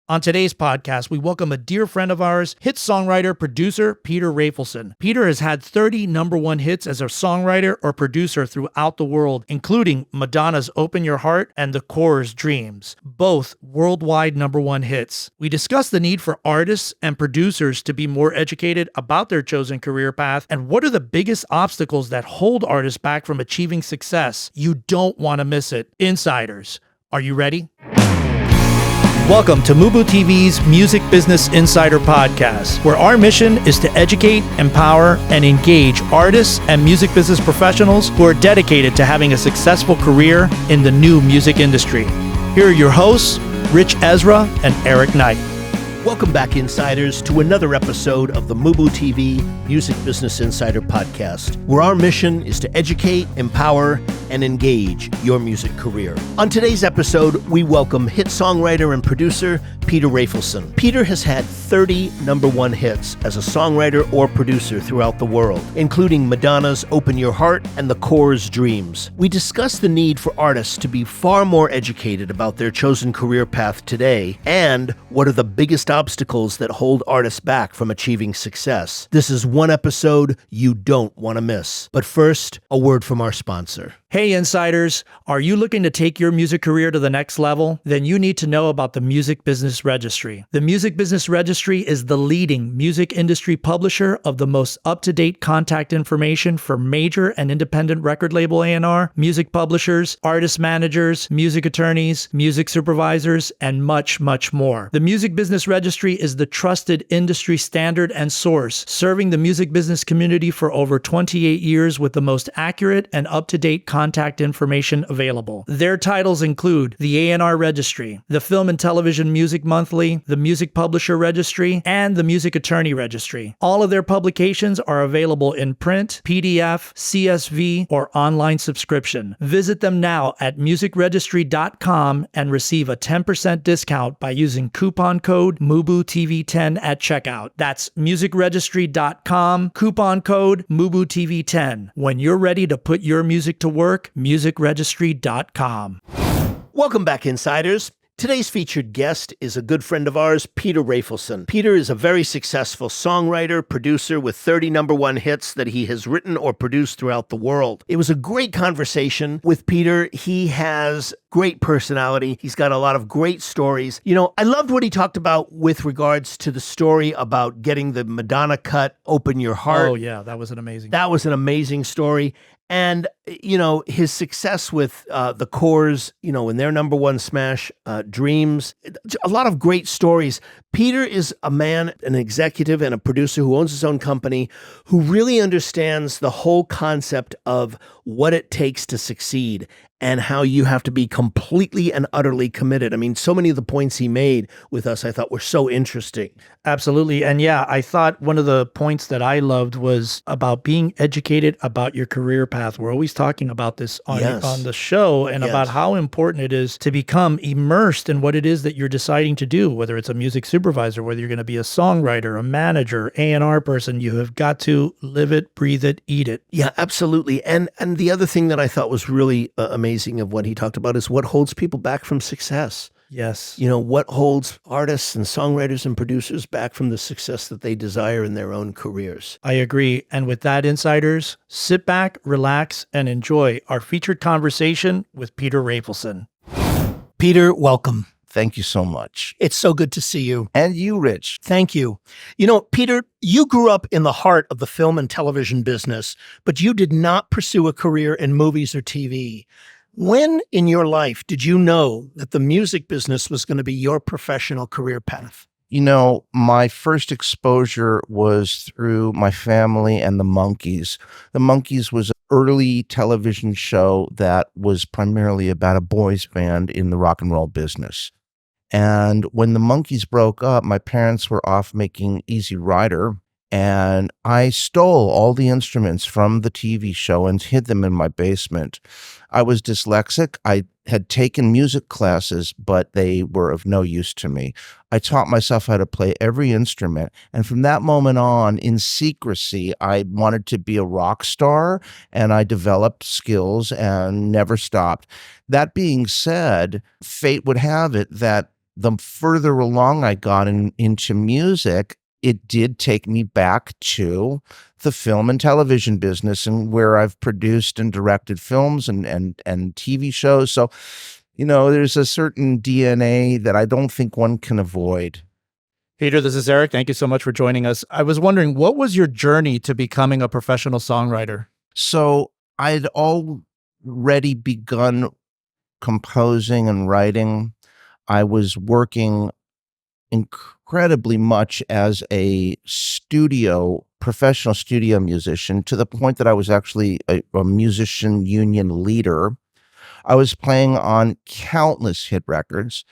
On today's podcast, we welcome a dear friend of ours, hit songwriter, producer, Peter Rafelson. Peter has had 30 number one hits as a songwriter or producer throughout the world, including Madonna's Open Your Heart and The Core's Dreams, both worldwide number one hits. We discuss the need for artists and producers to be more educated about their chosen career path and what are the biggest obstacles that hold artists back from achieving success. You don't want to miss it. Insiders, are you ready? Welcome to MUBUTV's Music Business Insider Podcast, where our mission is to educate, empower, and engage artists and music business professionals who are dedicated to having a successful career in the new music industry. Here are your hosts, Rich Ezra and Eric Knight. Welcome back, Insiders, to another episode of the MUBUTV Music Business Insider Podcast, where our mission is to educate, empower, and engage your music career. On today's episode, we welcome hit songwriter and producer Peter Rafelson. Peter has had 30 number one hits as a songwriter or producer throughout the world, including Madonna's Open Your Heart and The Core's Dreams. We discuss the need for artists to be far more educated about their chosen career path today and what are the biggest obstacles that hold artists back from achieving success. This is one episode you don't want to miss. But first, a word from our sponsor. Hey Insiders, are you looking to take your music career to the next level? Then you need to know about the Music Business Registry. The Music Business Registry is the leading music industry publisher of the most up-to-date contact information for major and independent record label A&R, music publishers, artist managers, music attorneys, music supervisors, and much, much more. The Music Business Registry is the trusted industry standard and source, serving the music business community for over 28 years with the most accurate and up-to-date contact information available. Their titles include the A&R Registry, the Film and Television Music Monthly, the Music Publisher Registry, and the Music Attorney Registry. All of their publications are available in print, PDF, CSV, or online subscription. Visit them now at musicregistry.com and receive a 10% discount by using coupon code MUBUTV10 at checkout. That's musicregistry.com, coupon code MUBUTV10. When you're ready to put your music to work, musicregistry.com. Welcome back, Insiders. Today's featured guest is a good friend of ours, Peter Rafelson. Peter is a very successful songwriter, producer with 30 number one hits that he has written or produced throughout the world. It was a great conversation with Peter. He has great personality. He's got a lot of great stories. You know, I loved what he talked about with regards to the story about getting the Madonna cut, Open Your Heart. Oh yeah, that was an amazing story. And, you know, his success with the Core's, you know, in their number one smash, Dreams, a lot of great stories. Peter is a man, an executive and a producer who owns his own company, who really understands the whole concept of what it takes to succeed and how you have to be completely and utterly committed. I mean, so many of the points he made with us, I thought were so interesting. Absolutely. And yeah, I thought one of the points that I loved was about being educated about your career path. We're always talking about this on the show and about how important it is to become immersed in what it is that you're deciding to do, whether it's a music supervisor, whether you're going to be a songwriter, a manager, A&R person. You have got to live it, breathe it, eat it. Yeah, absolutely. And the other thing that I thought was really amazing of what he talked about is what holds people back from success. Yes. You know, what holds artists and songwriters and producers back from the success that they desire in their own careers. I agree. And with that, Insiders, sit back, relax, and enjoy our featured conversation with Peter Rafelson. Peter, welcome. Thank you so much. It's so good to see you. And you, Rich. Thank you. You know, Peter, you grew up in the heart of the film and television business, but you did not pursue a career in movies or TV. When in your life did you know that the music business was going to be your professional career path? You know, my first exposure was through my family and the Monkees. The Monkees was an early television show that was primarily about a boys band in the rock and roll business. And when the Monkees broke up, my parents were off making Easy Rider, and I stole all the instruments from the TV show and hid them in my basement. I was dyslexic. I had taken music classes, but they were of no use to me. I taught myself how to play every instrument. And from that moment on, in secrecy, I wanted to be a rock star, and I developed skills and never stopped. That being said, fate would have it that the further along I got into music, it did take me back to the film and television business, and where I've produced and directed films and TV shows. So, there's a certain DNA that I don't think one can avoid. Peter, this is Eric. Thank you so much for joining us. I was wondering, what was your journey to becoming a professional songwriter? So I'd already begun composing and writing. I was working incredibly much as a professional studio musician, to the point that I was actually a musician union leader. I was playing on countless hit records.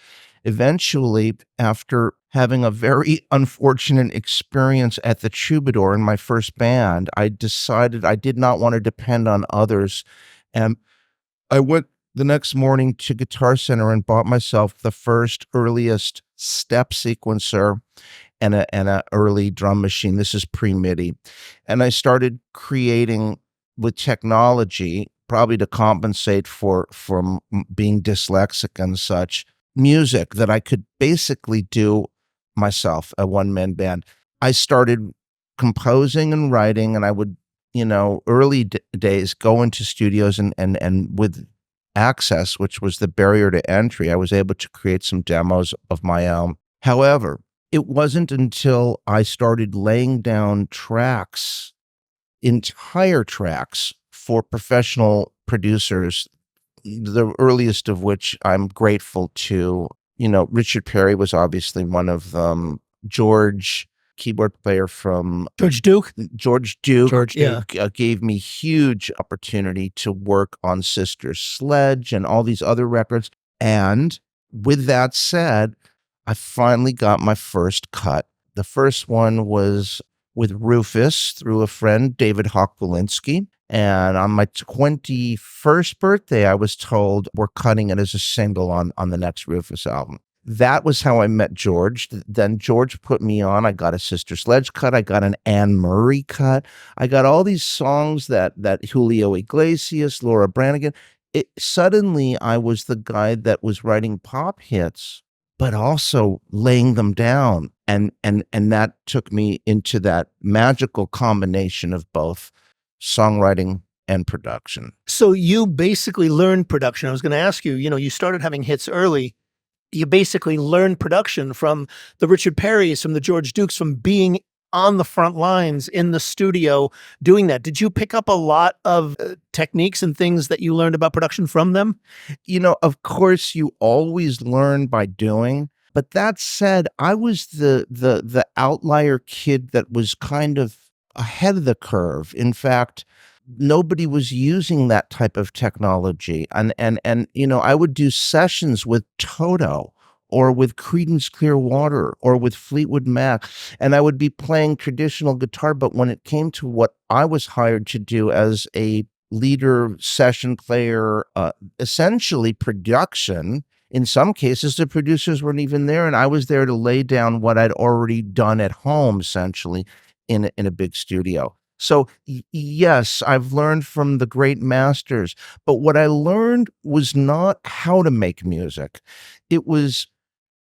Eventually, after having a very unfortunate experience at the Troubadour in my first band, I decided I did not want to depend on others. And I went the next morning to Guitar Center and bought myself the earliest step sequencer and a early drum machine. This is pre-MIDI. And I started creating with technology, probably to compensate for being dyslexic and such, music that I could basically do myself, a one-man band. I started composing and writing, and I would, early days go into studios and with access, which was the barrier to entry, I was able to create some demos of my own. However, it wasn't until I started laying down entire tracks for professional producers, the earliest of which I'm grateful to. Richard Perry was obviously one of them. George, keyboard player from George Duke. George Duke, yeah. Gave me huge opportunity to work on Sister Sledge and all these other records. And with that said, I finally got my first cut. The first one was with Rufus through a friend, David Hochwalinsky. And on my 21st birthday, I was told we're cutting it as a single on the next Rufus album. That was how I met George. Then George put me on. I got a Sister Sledge cut. I got an Anne Murray cut. I got all these songs that Julio Iglesias, Laura Branigan. Suddenly, I was the guy that was writing pop hits, but also laying them down. And that took me into that magical combination of both songwriting and production. So you basically learned production. I was going to ask you, you started having hits early. You basically learned production from the Richard Perrys, from the George Dukes, from being on the front lines in the studio doing that. Did you pick up a lot of techniques and things that you learned about production from them? Of course, you always learn by doing. But that said, I was the outlier kid that was kind of ahead of the curve. In fact, nobody was using that type of technology. And I would do sessions with Toto or with Creedence Clearwater or with Fleetwood Mac, and I would be playing traditional guitar. But when it came to what I was hired to do as a leader, session player, essentially production, in some cases, the producers weren't even there, and I was there to lay down what I'd already done at home, essentially, in a big studio. So yes, I've learned from the great masters, but what I learned was not how to make music. It was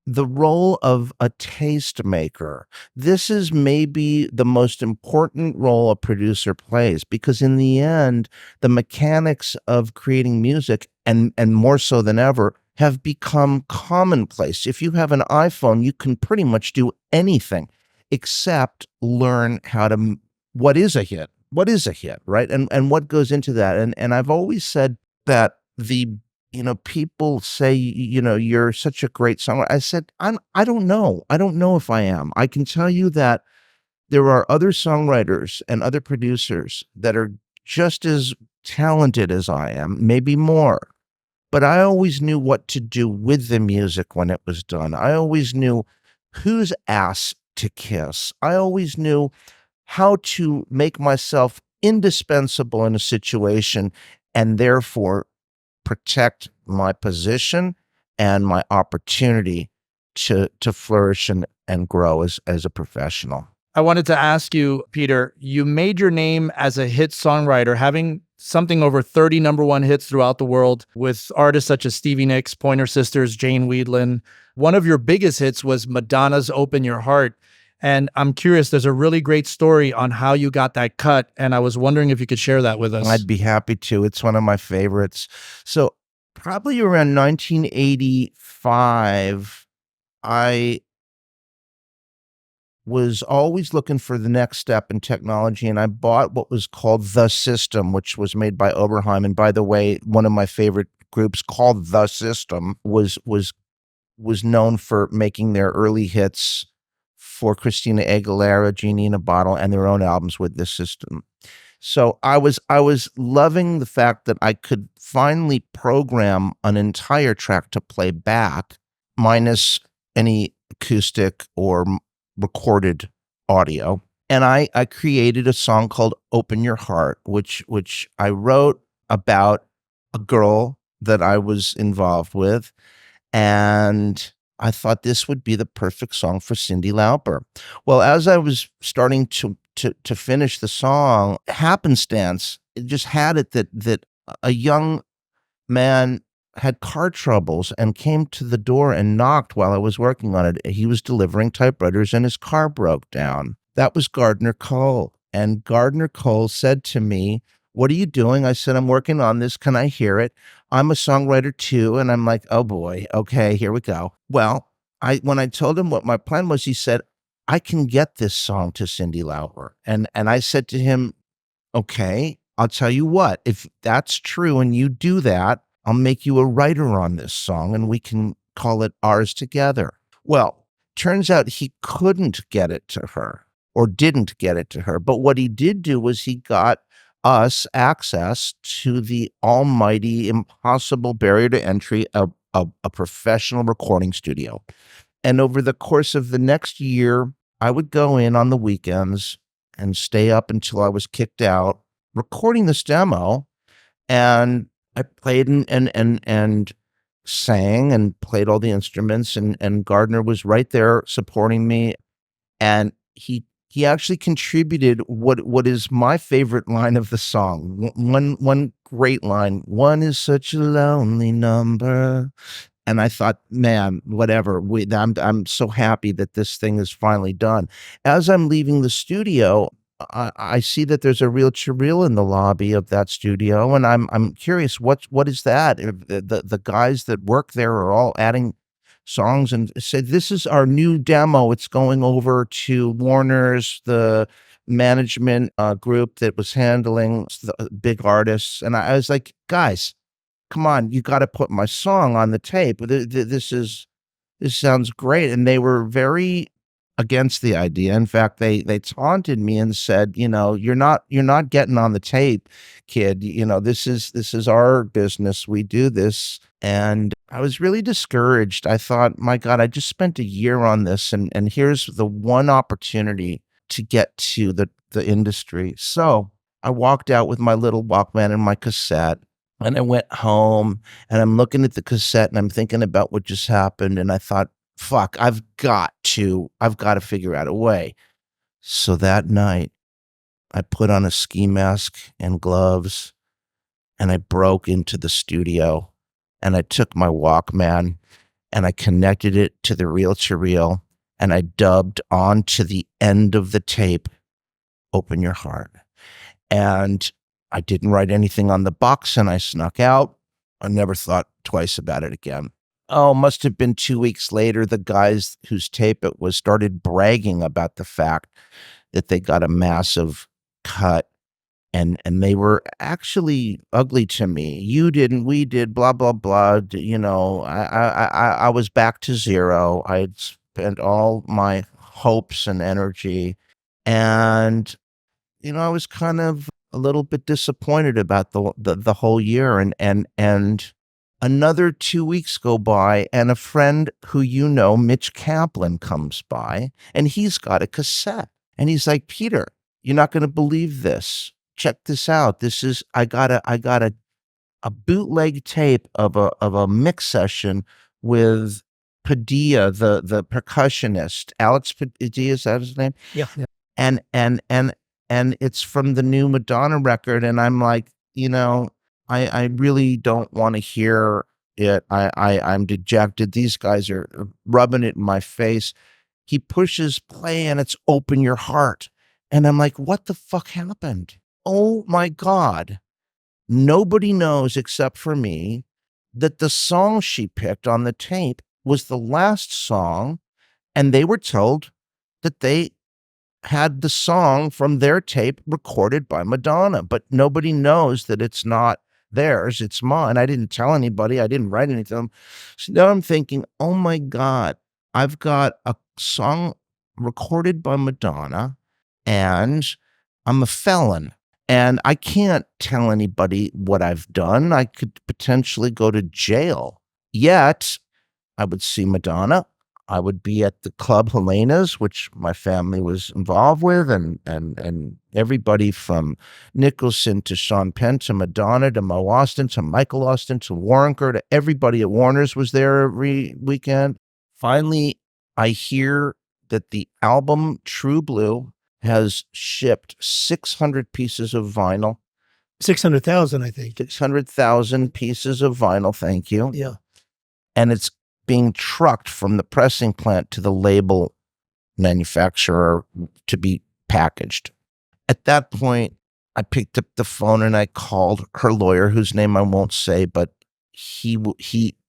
the role of a tastemaker. This is maybe the most important role a producer plays, because in the end, the mechanics of creating music, and more so than ever, have become commonplace. If you have an iPhone, you can pretty much do anything except learn what is a hit? What is a hit, right? And what goes into that? And I've always said that people say, you're such a great songwriter. I said, I don't know. I don't know if I am. I can tell you that there are other songwriters and other producers that are just as talented as I am, maybe more. But I always knew what to do with the music when it was done. I always knew whose ass to kiss. I always knew how to make myself indispensable in a situation and therefore protect my position and my opportunity to flourish and grow as a professional. I wanted to ask you, Peter, you made your name as a hit songwriter, having something over 30 number one hits throughout the world with artists such as Stevie Nicks, Pointer Sisters, Jane Weedland. One of your biggest hits was Madonna's Open Your Heart. And I'm curious, there's a really great story on how you got that cut. And I was wondering if you could share that with us. I'd be happy to. It's one of my favorites. So probably around 1985, I was always looking for the next step in technology, and I bought what was called The System, which was made by Oberheim. And by the way, one of my favorite groups, called The System, was known for making their early hits for Christina Aguilera, Genie in a Bottle, and their own albums with this system. So I was loving the fact that I could finally program an entire track to play back, minus any acoustic or recorded audio. And I created a song called Open Your Heart, which I wrote about a girl that I was involved with. And I thought this would be the perfect song for Cyndi Lauper. Well, as I was starting to finish the song, happenstance, it just had it that a young man had car troubles and came to the door and knocked while I was working on it. He was delivering typewriters and his car broke down. That was Gardner Cole. And Gardner Cole said to me, "What are you doing?" I said, "I'm working on this. Can I hear it? I'm a songwriter too." And I'm like, oh boy, okay, here we go. Well, when I told him what my plan was, he said, "I can get this song to Cyndi Lauper." And I said to him, "Okay, I'll tell you what, if that's true and you do that, I'll make you a writer on this song and we can call it ours together." Well, turns out he couldn't get it to her, or didn't get it to her. But what he did do was he got us access to the almighty, impossible barrier to entry of a professional recording studio. And over the course of the next year, I would go in on the weekends and stay up until I was kicked out, recording this demo. And I played and sang and played all the instruments, and Gardner was right there supporting me. And he actually contributed what is my favorite line of the song. One great line. "One is such a lonely number." And I thought, man, whatever. I'm so happy that this thing is finally done. As I'm leaving the studio, I see that there's a reel-to-reel in the lobby of that studio, and I'm curious, what is that? The guys that work there are all adding songs and said, "This is our new demo. It's going over to Warner's, the management group that was handling the big artists." And I was like, "Guys, come on, you got to put my song on the tape. This sounds great." And they were very against the idea. In fact, they taunted me and said, "You're not getting on the tape, kid. This is our business. We do this." And I was really discouraged. I thought, my God, I just spent a year on this, and here's the one opportunity to get to the industry. So I walked out with my little Walkman and my cassette, and I went home, and I'm looking at the cassette and I'm thinking about what just happened. And I thought, fuck, I've got to figure out a way. So that night I put on a ski mask and gloves, and I broke into the studio, and I took my Walkman and I connected it to the reel-to-reel, and I dubbed onto the end of the tape, "Open Your Heart." And I didn't write anything on the box, and I snuck out. I never thought twice about it again. Oh, must have been 2 weeks later, the guys whose tape it was started bragging about the fact that they got a massive cut, and they were actually ugly to me. "You didn't, we did, blah, blah, blah." I was back to zero. I had spent all my hopes and energy, and I was kind of a little bit disappointed about the whole year. And another 2 weeks go by, and a friend who Mitch Kaplan, comes by, and he's got a cassette, and he's like, "Peter, you're not going to believe this. Check this out. I got a bootleg tape of a mix session with Padilla, the percussionist, Alex Padilla, is that his name? Yeah. And it's from the new Madonna record." And I'm like, I really don't want to hear it. I'm dejected. These guys are rubbing it in my face. He pushes play and it's Open Your Heart. And I'm like, what the fuck happened? Oh my God. Nobody knows except for me that the song she picked on the tape was the last song. And they were told that they had the song from their tape recorded by Madonna, but nobody knows that it's not theirs, it's mine. I didn't tell anybody, I didn't write anything. So now I'm thinking, oh my God, I've got a song recorded by Madonna and I'm a felon. And I can't tell anybody what I've done. I could potentially go to jail. Yet I would see Madonna. I would be at the club Helena's, which my family was involved with, and everybody from Nicholson to Sean Penn to Madonna to Mo Austin to Michael Austin to Warrenker to everybody at Warner's was there every weekend. Finally, I hear that the album True Blue has shipped 600 pieces of vinyl. 600,000, I think. 600,000 pieces of vinyl, thank you. Yeah. And it's being trucked from the pressing plant to the label manufacturer to be packaged. At that point, I picked up the phone and I called her lawyer, whose name I won't say, but he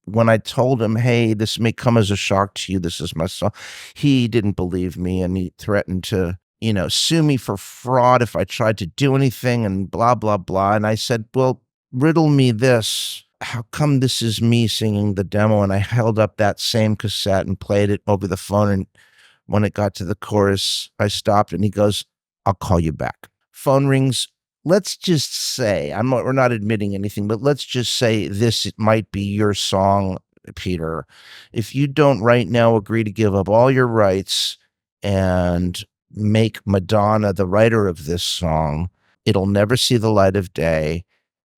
when I told him, hey, this may come as a shock to you, this is my song, he didn't believe me and he threatened to, sue me for fraud if I tried to do anything and blah, blah, blah. And I said, well, riddle me this. How come this is me singing the demo? And I held up that same cassette and played it over the phone. And when it got to the chorus, I stopped and he goes, I'll call you back. Phone rings. Let's just say, we're not admitting anything, but let's just say this might be your song, Peter. If you don't right now agree to give up all your rights and make Madonna the writer of this song, it'll never see the light of day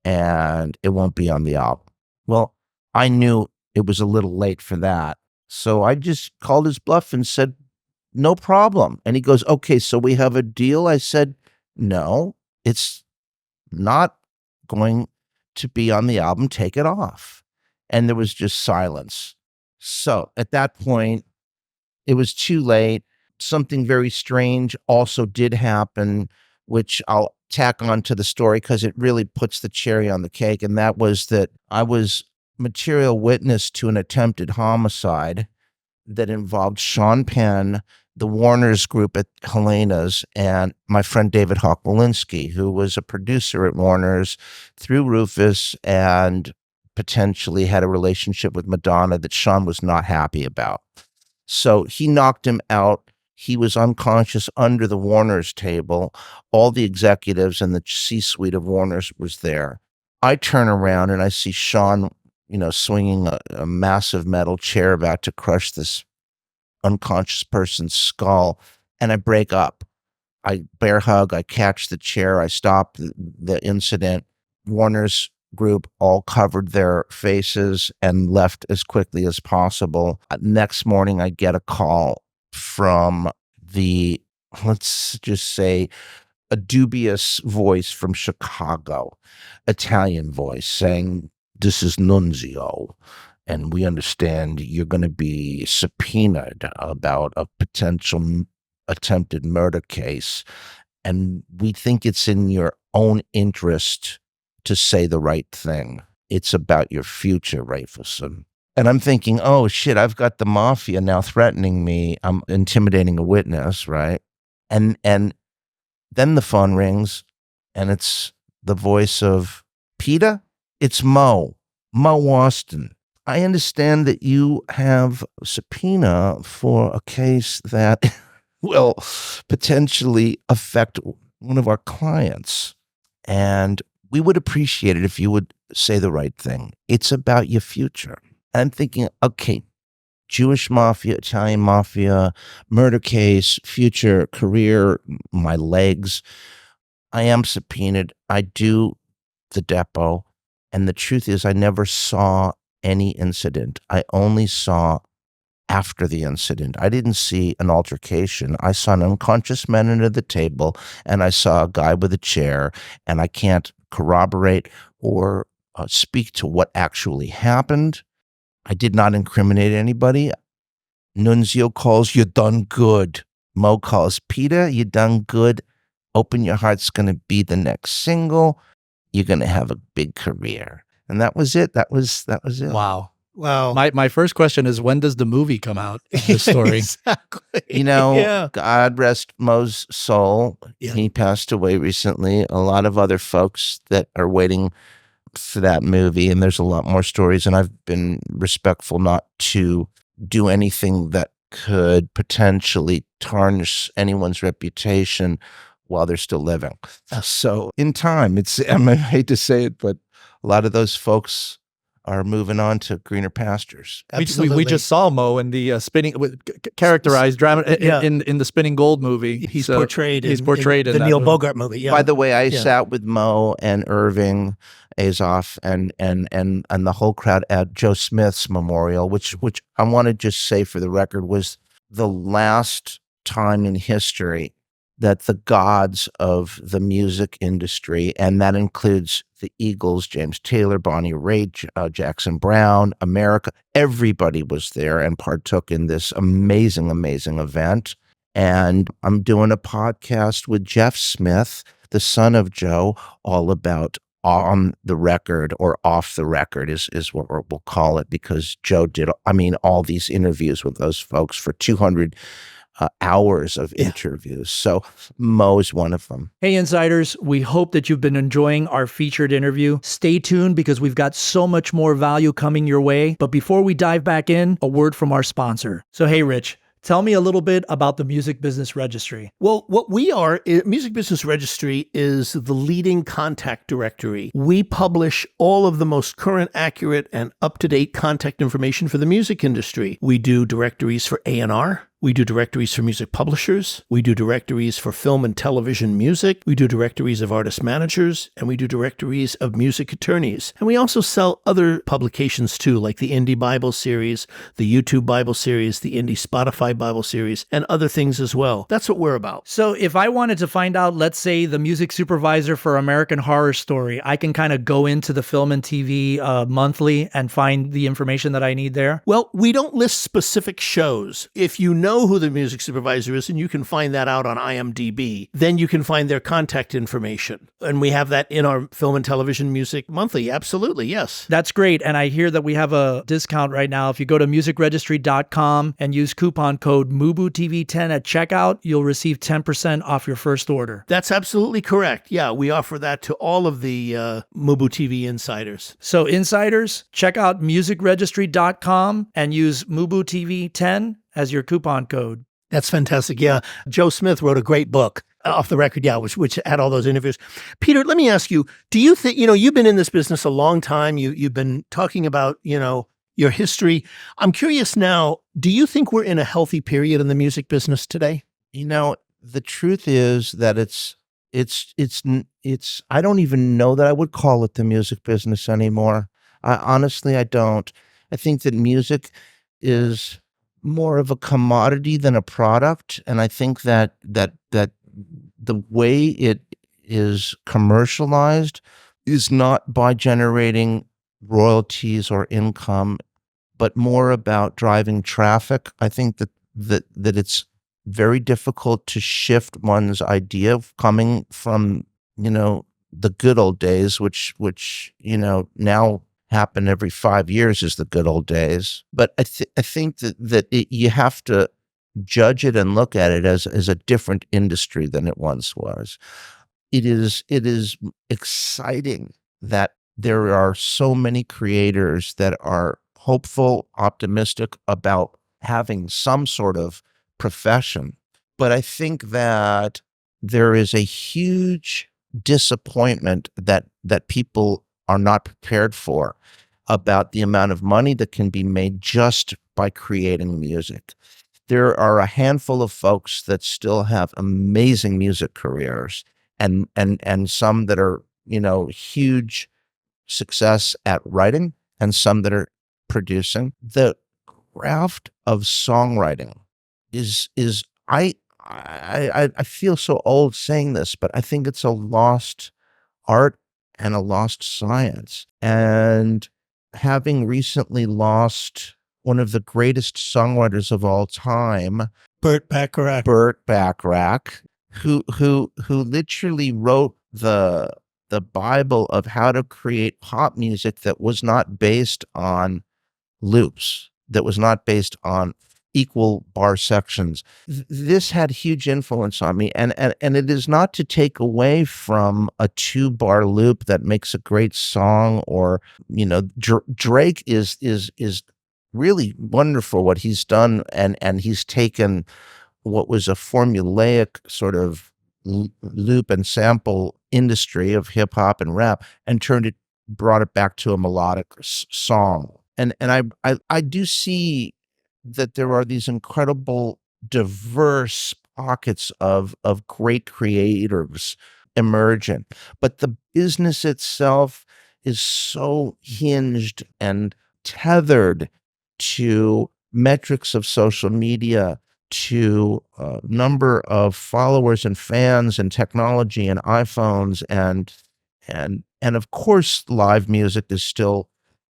and it won't be on the album. Well, I knew it was a little late for that. So I just called his bluff and said, no problem. And he goes, okay, so we have a deal? I said, no, it's not going to be on the album. Take it off. And there was just silence. So at that point, it was too late. Something very strange also did happen, which I'll tack on to the story because it really puts the cherry on the cake. And that was that I was material witness to an attempted homicide that involved Sean Penn, the Warner's group at Helena's, and my friend David Hawk-Walensky, who was a producer at Warner's through Rufus and potentially had a relationship with Madonna that Sean was not happy about. So he knocked him out. He was unconscious under the Warner's table. All the executives and the C-suite of Warner's was there. I turn around and I see Sean, swinging a massive metal chair about to crush this unconscious person's skull, and I break up. I bear hug, I catch the chair, I stop the incident. Warner's group all covered their faces and left as quickly as possible. Next morning, I get a call from let's just say, a dubious voice from Chicago, Italian voice, saying, this is Nunzio, and we understand you're going to be subpoenaed about a potential attempted murder case, and we think it's in your own interest to say the right thing. It's about your future, Rafelson. And I'm thinking, oh shit, I've got the mafia now threatening me. I'm intimidating a witness, right? And then the phone rings and it's the voice of Peter. It's Mo Austin. I understand that you have a subpoena for a case that will potentially affect one of our clients. And we would appreciate it if you would say the right thing. It's about your future. I'm thinking, okay, Jewish mafia, Italian mafia, murder case, future, career, my legs. I am subpoenaed. I do the depot. And the truth is, I never saw any incident. I only saw after the incident. I didn't see an altercation. I saw an unconscious man under the table, and I saw a guy with a chair, and I can't corroborate or speak to what actually happened. I did not incriminate anybody. Nunzio calls, "You done good." Mo calls, "Peter, you done good. Open Your Heart's going to be the next single. You're going to have a big career." And that was it. That was it. Wow. Wow. My first question is, when does the movie come out of this story? Exactly. You know, Yeah. God rest Mo's soul. Yeah. He passed away recently. A lot of other folks that are waiting for that movie, and there's a lot more stories, and I've been respectful not to do anything that could potentially tarnish anyone's reputation while they're still living. So in time, I hate to say it, but a lot of those folks are moving on to greener pastures. We just saw Mo in the characterized drama in the Spinning Gold movie. He's portrayed in in the that Neil movie. Bogart movie. Yeah. By the way, I sat with Mo and Irving Azoff and the whole crowd at Joe Smith's memorial, which I want to just say for the record was the last time in history that the gods of the music industry, and that includes the Eagles, James Taylor, Bonnie Raitt, Jackson Browne, America, everybody was there and partook in this amazing, amazing event. And I'm doing a podcast with Jeff Smith, the son of Joe, all about on the record or off the record is what we'll call it, because Joe did, all these interviews with those folks for 200 hours of interviews. So Mo's one of them. Hey, Insiders, we hope that you've been enjoying our featured interview. Stay tuned because we've got so much more value coming your way. But before we dive back in, a word from our sponsor. So, hey, Rich, tell me a little bit about the Music Business Registry. Well, what we are, Music Business Registry is the leading contact directory. We publish all of the most current, accurate, and up-to-date contact information for the music industry. We do directories for A&R. We do directories for music publishers. We do directories for film and television music. We do directories of artist managers, and we do directories of music attorneys. And we also sell other publications too, like the Indie Bible series, the YouTube Bible series, the Indie Spotify Bible series, and other things as well. That's what we're about. So if I wanted to find out, let's say, the music supervisor for American Horror Story, I can kind of go into the Film and TV monthly and find the information that I need there? Well, we don't list specific shows. If you know who the music supervisor is, and you can find that out on IMDb, then you can find their contact information. And we have that in our Film and Television Music Monthly. Absolutely, yes. That's great. And I hear that we have a discount right now. If you go to musicregistry.com and use coupon code MUBUTV10 at checkout, you'll receive 10% off your first order. That's absolutely correct. Yeah, we offer that to all of the MUBUTV insiders. So insiders, check out musicregistry.com and use MUBUTV10 as your coupon code. That's fantastic. Yeah. Joe Smith wrote a great book, Off the Record, which had all those interviews. Peter, let me ask you, do you think, you've been in this business a long time. You've been talking about, your history. I'm curious now, do you think we're in a healthy period in the music business today? The truth is that it's I don't even know that I would call it the music business anymore. Honestly, I don't. I think that music is more of a commodity than a product, and I think that the way it is commercialized is not by generating royalties or income, but more about driving traffic. I think that it's very difficult to shift one's idea of coming from the good old days, which now happen every 5 years is the good old days. But I think that you have to judge it and look at it as a different industry than it once was. It is exciting that there are so many creators that are hopeful, optimistic about having some sort of profession. But I think that there is a huge disappointment that people are not prepared for about the amount of money that can be made just by creating music. There are a handful of folks that still have amazing music careers and some that are, huge success at writing and some that are producing. The craft of songwriting is I feel so old saying this, but I think it's a lost art and a lost science. And having recently lost one of the greatest songwriters of all time, Burt Bacharach. Burt Bacharach, who literally wrote the Bible of how to create pop music that was not based on loops, that was not based on equal bar sections. This had huge influence on me, and it is not to take away from a 2-bar loop that makes a great song, or Drake is really wonderful what he's done, and he's taken what was a formulaic sort of loop and sample industry of hip hop and rap and brought it back to a melodic song. And I do see that there are these incredible diverse pockets of great creators emerging, but the business itself is so hinged and tethered to metrics of social media, to number of followers and fans and technology and iPhones, and of course live music is still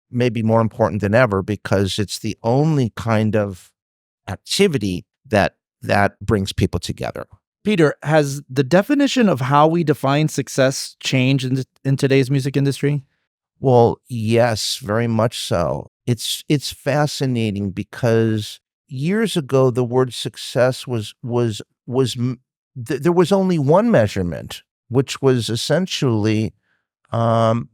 maybe more important than ever, because it's the only kind of activity that brings people together. Peter, has the definition of how we define success changed in today's music industry? Well, yes, very much so. It's fascinating because years ago the word success there was only one measurement, which was essentially and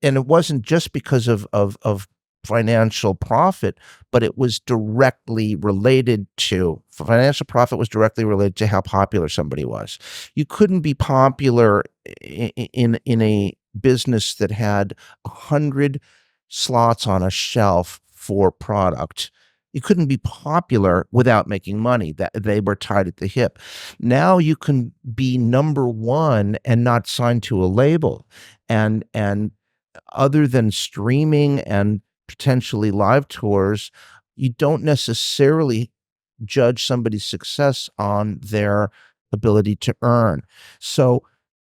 it wasn't just because of financial profit, but it was directly related to financial profit was directly related to how popular somebody was. You couldn't be popular in a business that had 100 slots on a shelf for product. You couldn't be popular without making money. That they were tied at the hip. Now you can be number one and not signed to a label, and other than streaming and potentially live tours, you don't necessarily judge somebody's success on their ability to earn. So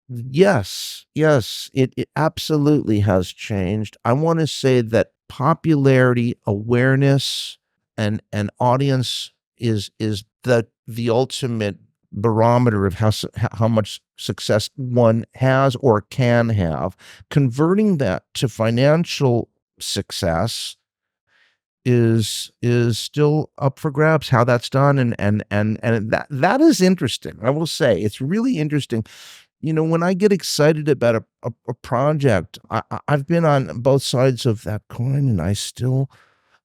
yes, it absolutely has changed. I want to say that popularity, awareness, and audience is the ultimate barometer of how much success one has or can have. Converting that to financial success is still up for grabs, how that's done, and that is interesting. I will say it's really interesting. When I get excited about a project, I've been on both sides of that coin, and I still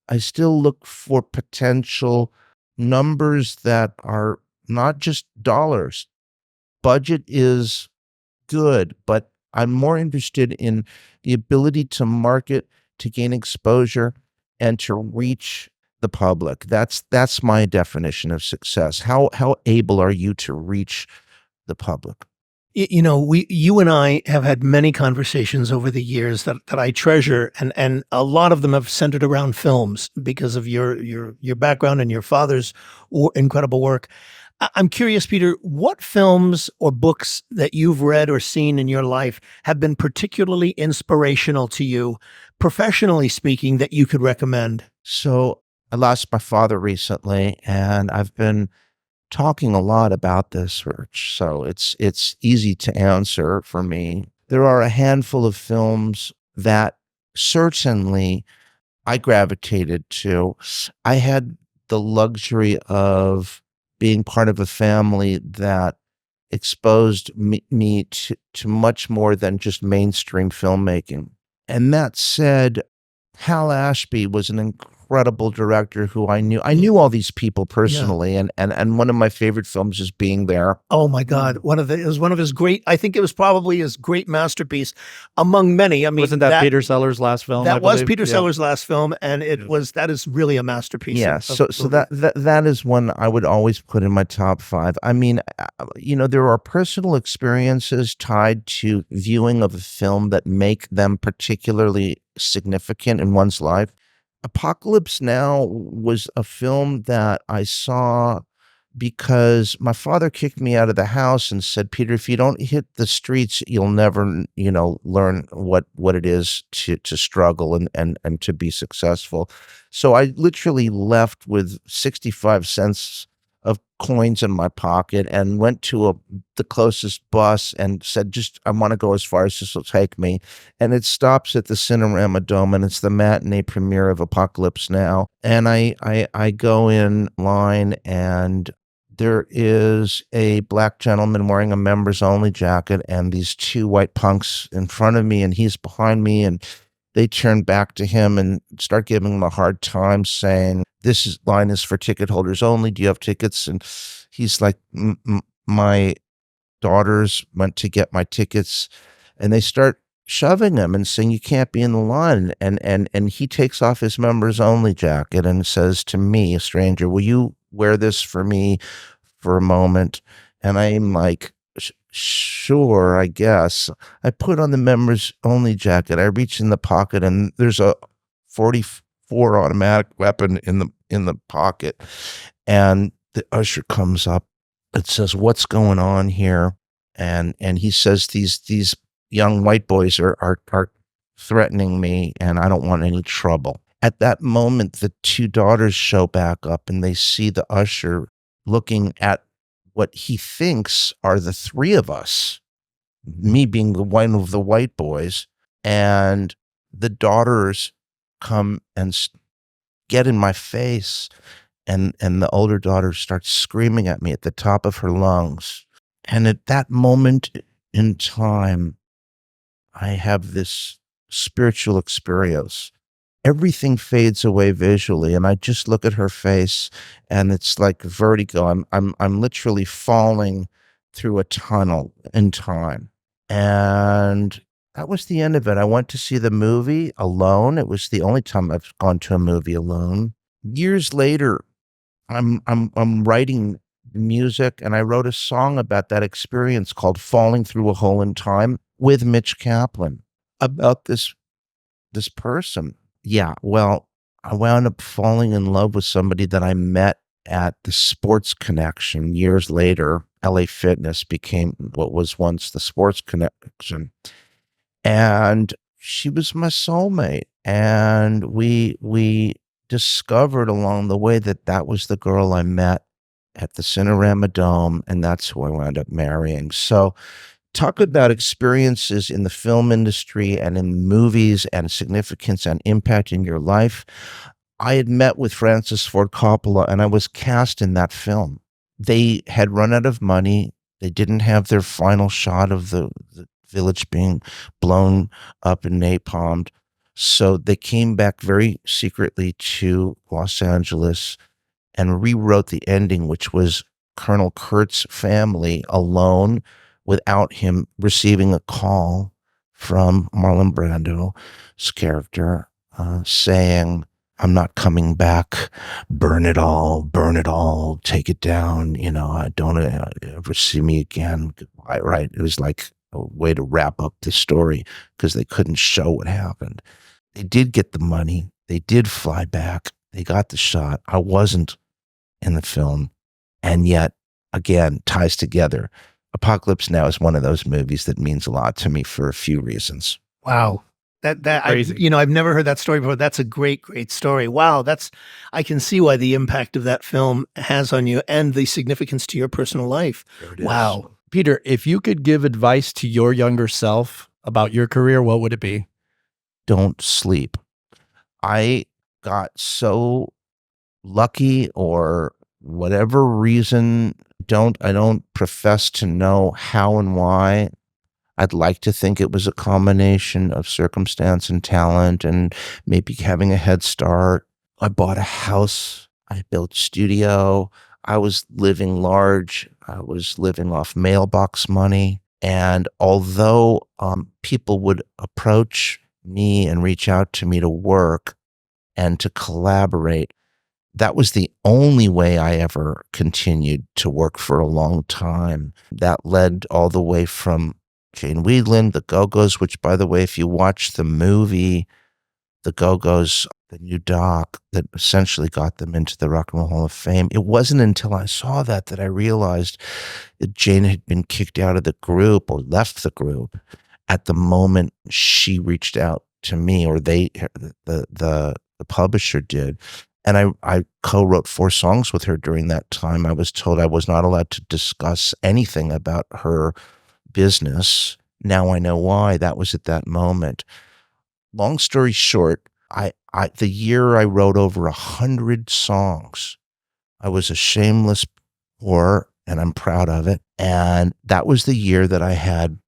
look for potential numbers that are not just dollars. Budget is good, but I'm more interested in the ability to market, to gain exposure, and to reach the public. That's my definition of success. How able are you to reach the public? You and I have had many conversations over the years that I treasure, and a lot of them have centered around films because of your background and your father's incredible work. I'm curious, Peter, what films or books that you've read or seen in your life have been particularly inspirational to you, professionally speaking, that you could recommend? So I lost my father recently, and I've been talking a lot about this, Rich, so it's easy to answer for me. There are a handful of films that certainly I gravitated to. I had the luxury of being part of a family that exposed me to much more than just mainstream filmmaking. And that said, Hal Ashby was an incredible director who I knew. I knew all these people personally, and one of my favorite films is Being There. Oh my God! It was one of his great. I think it was probably his great masterpiece among many. I mean, Wasn't that Peter Sellers' last film? That was Peter Sellers' last film, and that is really a masterpiece. Yeah. So that is one I would always put in my top 5. I mean, there are personal experiences tied to viewing of a film that make them particularly significant in one's life. Apocalypse Now was a film that I saw because my father kicked me out of the house and said, Peter, if you don't hit the streets, you'll never, learn what it is to struggle and to be successful. So I literally left with 65 cents of coins in my pocket and went to the closest bus and said, I want to go as far as this will take me. And it stops at the Cinerama Dome, and it's the matinee premiere of Apocalypse Now. And I go in line, and there is a black gentleman wearing a members only jacket and these two white punks in front of me, and he's behind me, and they turn back to him and start giving him a hard time, saying, line is for ticket holders only. Do you have tickets? And he's like, my daughters went to get my tickets, and they start shoving him and saying, you can't be in the line. And he takes off his members only jacket and says to me, a stranger, will you wear this for me for a moment? And I'm like, sure, I guess. I put on the members only jacket. I reach in the pocket, and there's a 44 automatic weapon in the pocket. And the usher comes up. It says, what's going on here? And he says, these young white boys are threatening me, and I don't want any trouble. At that moment, the two daughters show back up, and they see the usher looking at what he thinks are the three of us, me being the one of the white boys, and the daughters come and get in my face, and the older daughter starts screaming at me at the top of her lungs. And at that moment in time, I have this spiritual experience. Everything fades away visually, and I just look at her face, and it's like vertigo. I'm literally falling through a tunnel in time. And that was the end of it. I went to see the movie alone. It was the only time I've gone to a movie alone. Years later, I'm writing music, and I wrote a song about that experience called Falling Through a Hole in Time with Mitch Kaplan about this person. Yeah, well, I wound up falling in love with somebody that I met at the Sports Connection years later. LA Fitness became what was once the Sports Connection. And she was my soulmate. And we discovered along the way that was the girl I met at the Cinerama Dome, and that's who I wound up marrying. So talk about experiences in the film industry and in movies and significance and impact in your life. I had met with Francis Ford Coppola, and I was cast in that film. They had run out of money. They didn't have their final shot of the village being blown up and napalmed. So they came back very secretly to Los Angeles and rewrote the ending, which was Colonel Kurt's family alone, without him receiving a call from Marlon Brando's character saying, I'm not coming back, burn it all, take it down, I don't ever see me again, goodbye, right? It was like a way to wrap up the story because they couldn't show what happened. They did get the money, they did fly back, they got the shot. I wasn't in the film, and yet, again, ties together. Apocalypse Now is one of those movies that means a lot to me for a few reasons. Wow. I've never heard that story before. That's a great story. Wow. I can see why the impact of that film has on you and the significance to your personal life. Wow. Peter, if you could give advice to your younger self about your career, what would it be? Don't sleep. I got so lucky, or whatever reason, I don't profess to know how and why. I'd like to think it was a combination of circumstance and talent and maybe having a head start. I bought a house. I built a studio. I was living large. I was living off mailbox money. And although people would approach me and reach out to me to work and to collaborate, that was the only way I ever continued to work for a long time. That led all the way from Jane Wiedlin, the Go-Go's, which, by the way, if you watch the movie, the Go-Go's the new doc that essentially got them into the Rock and Roll Hall of Fame. It wasn't until I saw that I realized that Jane had been kicked out of the group or left the group at the moment she reached out to me, or the publisher did. And I co-wrote 4 songs with her during that time. I was told I was not allowed to discuss anything about her business. Now I know why. That was at that moment. Long story short, the year I wrote over 100 songs, I was a shameless whore, and I'm proud of it. And that was the year that I had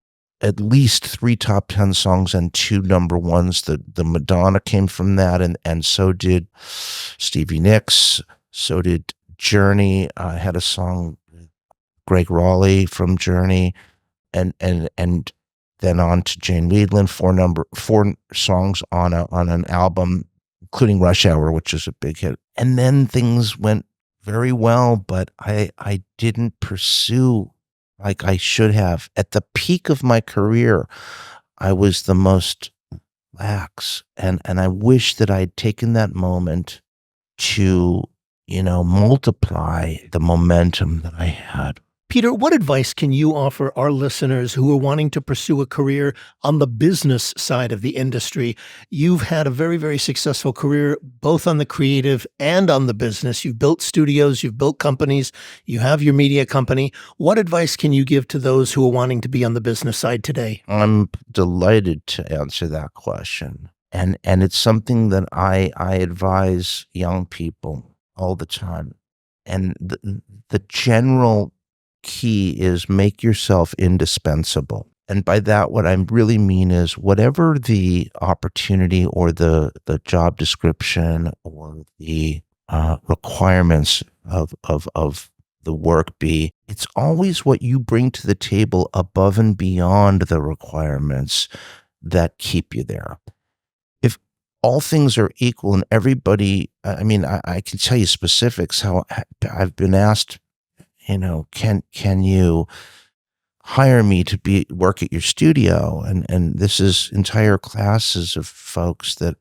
at least 3 top 10 songs and 2 number ones. The Madonna came from that, and so did Stevie Nicks, so did Journey. I had a song, Greg Raleigh from Journey, and then on to Jane Weedland, 4 songs on an album, including Rush Hour, which is a big hit. And then things went very well, but I didn't pursue like I should have. At the peak of my career, I was the most lax, and I wish that I'd taken that moment to, multiply the momentum that I had. Peter, what advice can you offer our listeners who are wanting to pursue a career on the business side of the industry? You've had a very, very successful career, both on the creative and on the business. You've built studios, you've built companies, you have your media company. What advice can you give to those who are wanting to be on the business side today? I'm delighted to answer that question. And it's something that I advise young people all the time. And the general key is make yourself indispensable. And by that, what I really mean is whatever the opportunity or the job description or the requirements of the work be, it's always what you bring to the table above and beyond the requirements that keep you there. If all things are equal and everybody, I can tell you specifics how I've been asked, can you hire me to work at your studio? And this is entire classes of folks that,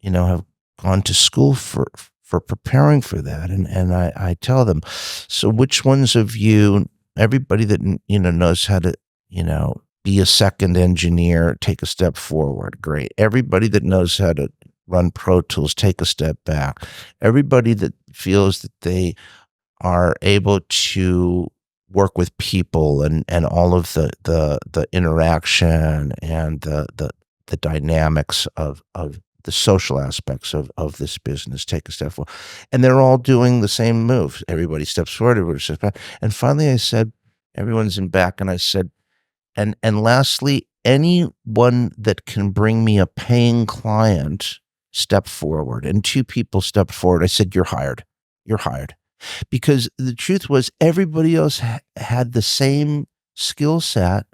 have gone to school for preparing for that. And I tell them, so which ones of you, everybody that, knows how to, be a second engineer, take a step forward. Great. Everybody that knows how to run Pro Tools, take a step back. Everybody that feels that they are able to work with people and all of the interaction and the dynamics of the social aspects of this business, take a step forward. And they're all doing the same move. Everybody steps forward, everybody steps back. And finally I said, everyone's in back, and I said, and lastly, anyone that can bring me a paying client, step forward. And 2 people stepped forward. I said, you're hired. You're hired. Because the truth was everybody else had the same skill set,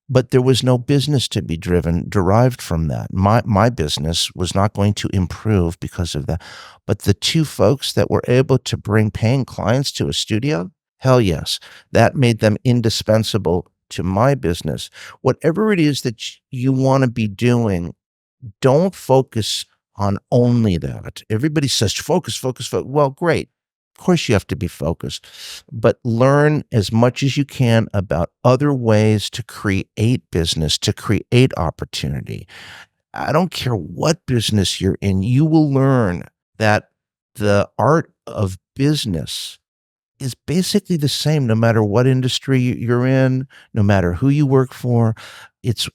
but there was no business to be derived from that. My business was not going to improve because of that. But the 2 folks that were able to bring paying clients to a studio, hell yes, that made them indispensable to my business. Whatever it is that you want to be doing, don't focus on only that. Everybody says, focus. Well, great. Of course you have to be focused, but learn as much as you can about other ways to create business, to create opportunity. I don't care what business you're in, you will learn that the art of business is basically the same no matter what industry you're in, no matter who you work for. It's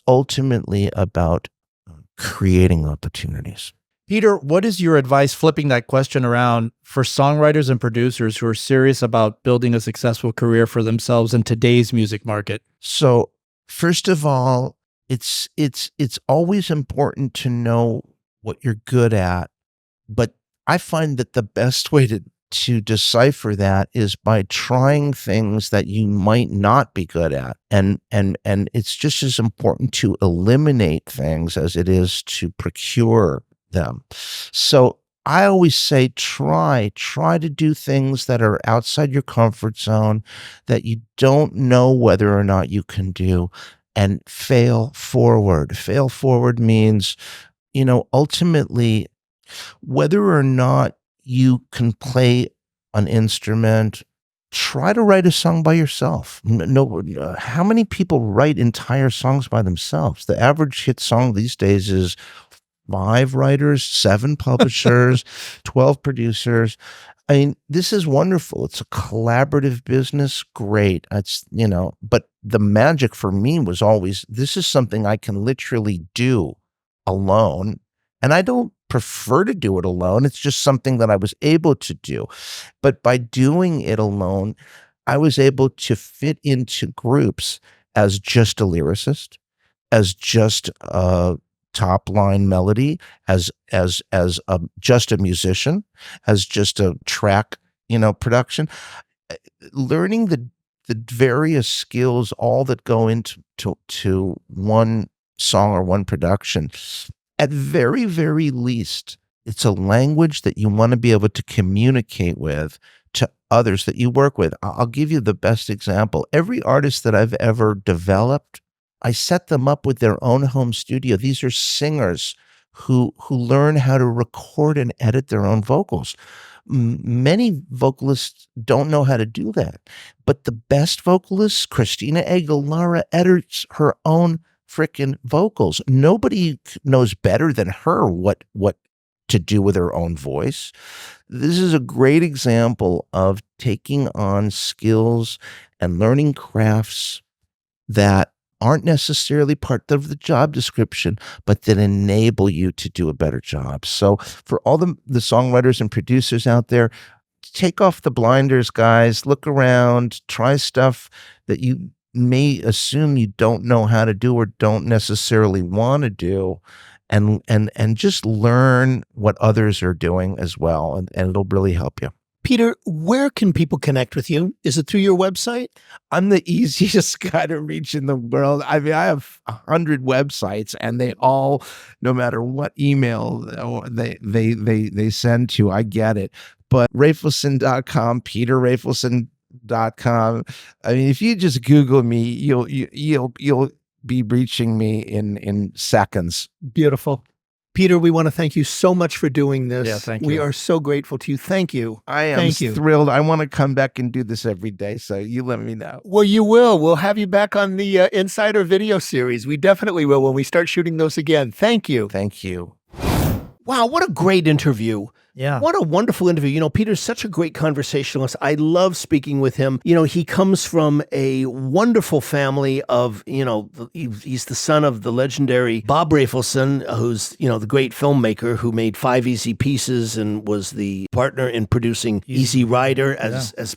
ultimately about creating opportunities. Peter, what is your advice, flipping that question around, for songwriters and producers who are serious about building a successful career for themselves in today's music market? So, first of all, it's always important to know what you're good at, but I find that the best way to decipher that is by trying things that you might not be good at. And it's just as important to eliminate things as it is to procure them. So I always say, try to do things that are outside your comfort zone, that you don't know whether or not you can do, and fail forward. Fail forward means, ultimately Whether or not you can play an instrument, try to write a song by yourself. No, how many people write entire songs by themselves? The average hit song these days is 5 writers, 7 publishers, 12 producers. I mean, this is wonderful. It's a collaborative business. Great. But the magic for me was always, this is something I can literally do alone. And I don't prefer to do it alone. It's just something that I was able to do. But by doing it alone, I was able to fit into groups as just a lyricist, as just a top line melody, as just a musician, as just a track, production. Learning the various skills, all that go into one song or one production. At very, very least, it's a language that you want to be able to communicate with to others that you work with. I'll give you the best example. Every artist that I've ever developed, I set them up with their own home studio. These are singers who learn how to record and edit their own vocals. Many vocalists don't know how to do that. But the best vocalists, Christina Aguilera, edits her own frickin' vocals. Nobody knows better than her what to do with her own voice. This is a great example of taking on skills and learning crafts that aren't necessarily part of the job description, but that enable you to do a better job. So for all the songwriters and producers out there, take off the blinders, guys. Look around, try stuff that you may assume you don't know how to do or don't necessarily want to do, and just learn what others are doing as well, and it'll really help you. Peter, where can people connect with you? Is it through your website? I'm the easiest guy to reach in the world. I mean, I have 100 websites, and they all, no matter what email they send to, I get it. But Rafelson.com, PeterRafelson.com. I mean, if you just Google me, you'll be reaching me in seconds. Beautiful. Peter, we want to thank you so much for doing this. Yeah, thank you. We are so grateful to you. Thank you. I am thrilled. I want to come back and do this every day, so you let me know. Well, you will. We'll have you back on the Insider video series. We definitely will when we start shooting those again. Thank you. Thank you. Wow, what a great interview. Yeah. What a wonderful interview. Peter's such a great conversationalist. I love speaking with him. He comes from a wonderful family of, he's the son of the legendary Bob Rafelson, who's, the great filmmaker who made 5 Easy Pieces and was the partner in producing Easy Rider, as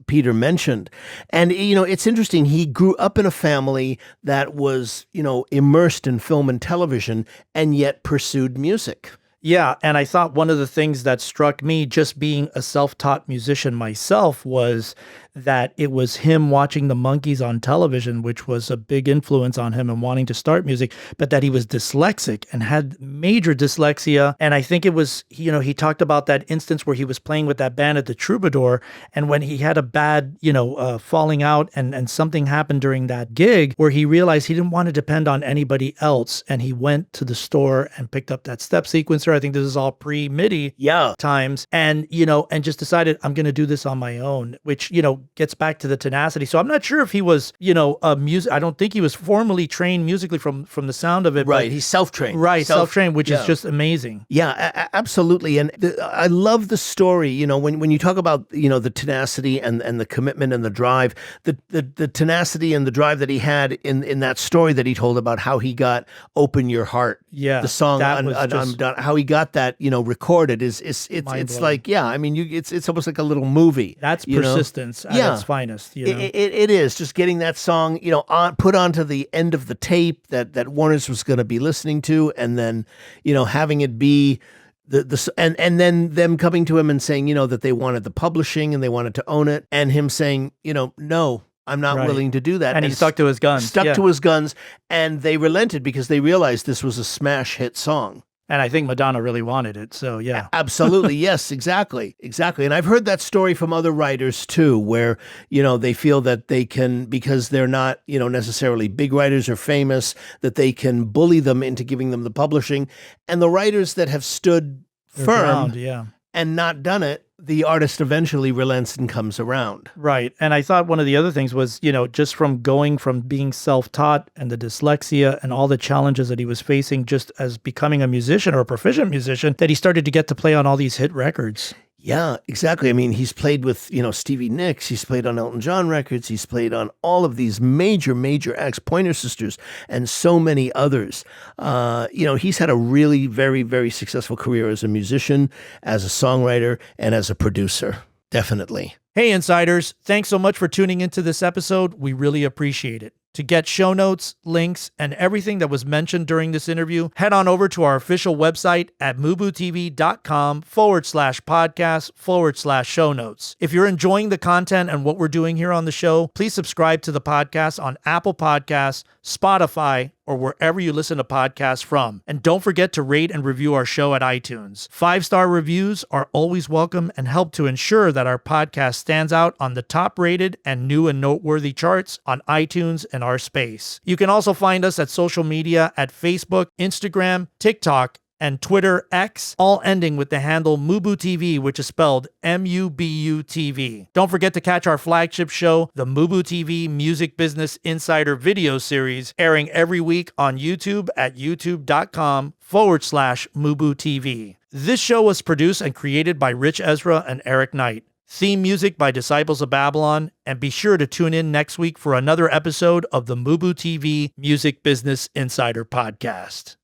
Peter mentioned. And, it's interesting. He grew up in a family that was, immersed in film and television and yet pursued music. Yeah, and I thought one of the things that struck me, just being a self-taught musician myself, was that it was him watching the Monkees on television, which was a big influence on him and wanting to start music, but that he was dyslexic and had major dyslexia. And I think it was, he talked about that instance where he was playing with that band at the Troubadour, and when he had a bad, falling out and something happened during that gig where he realized he didn't want to depend on anybody else, and he went to the store and picked up that step sequencer. I think this is all pre-MIDI times, and just decided, I'm going to do this on my own, which, gets back to the tenacity. So I'm not sure if he was, I don't think he was formally trained musically from the sound of it. Right. He's self-trained. Right. Self-trained, which is just amazing. Yeah, absolutely. And I love the story, when you talk about, the tenacity and the commitment and the drive, the tenacity and the drive that he had in that story that he told about how he got Open Your Heart. Yeah. The song how he got that, recorded it's like, it's almost like a little movie. That's persistence at its finest. It is just getting that song, put onto the end of the tape that Warner's was going to be listening to, and then, having it be and then them coming to him and saying, that they wanted the publishing and they wanted to own it, and him saying, no, I'm not willing to do that. And he stuck to his guns. To his guns, and they relented because they realized this was a smash hit song. And I think Madonna really wanted it. So, yeah. Absolutely. Yes, exactly. And I've heard that story from other writers, too, where, they feel that they can, because they're not, necessarily big writers or famous, that they can bully them into giving them the publishing. And the writers that have stood firm ground, yeah. and not done it, the artist eventually relents and comes around. Right. And I thought one of the other things was, just from going from being self-taught and the dyslexia and all the challenges that he was facing just as becoming a musician or a proficient musician, that he started to get to play on all these hit records. Yeah, exactly. I mean, he's played with, Stevie Nicks. He's played on Elton John records. He's played on all of these major, major acts, Pointer Sisters, and so many others. He's had a really very, very successful career as a musician, as a songwriter, and as a producer. Definitely. Hey, Insiders. Thanks so much for tuning into this episode. We really appreciate it. To get show notes, links, and everything that was mentioned during this interview, head on over to our official website at MUBUTV.com/podcast/show notes. If you're enjoying the content and what we're doing here on the show, please subscribe to the podcast on Apple Podcasts, Spotify, or wherever you listen to podcasts from. And don't forget to rate and review our show at iTunes. 5-star reviews are always welcome and help to ensure that our podcast stands out on the top-rated and new and noteworthy charts on iTunes and our space. You can also find us at social media at Facebook, Instagram, TikTok, and Twitter X, all ending with the handle MUBUTV, which is spelled MUBUTV. Don't forget to catch our flagship show, the MUBUTV Music Business Insider video series, airing every week on YouTube at youtube.com/MUBUTV. This show was produced and created by Rich Ezra and Eric Knight. Theme music by Disciples of Babylon, and be sure to tune in next week for another episode of the MUBUTV Music Business Insider Podcast.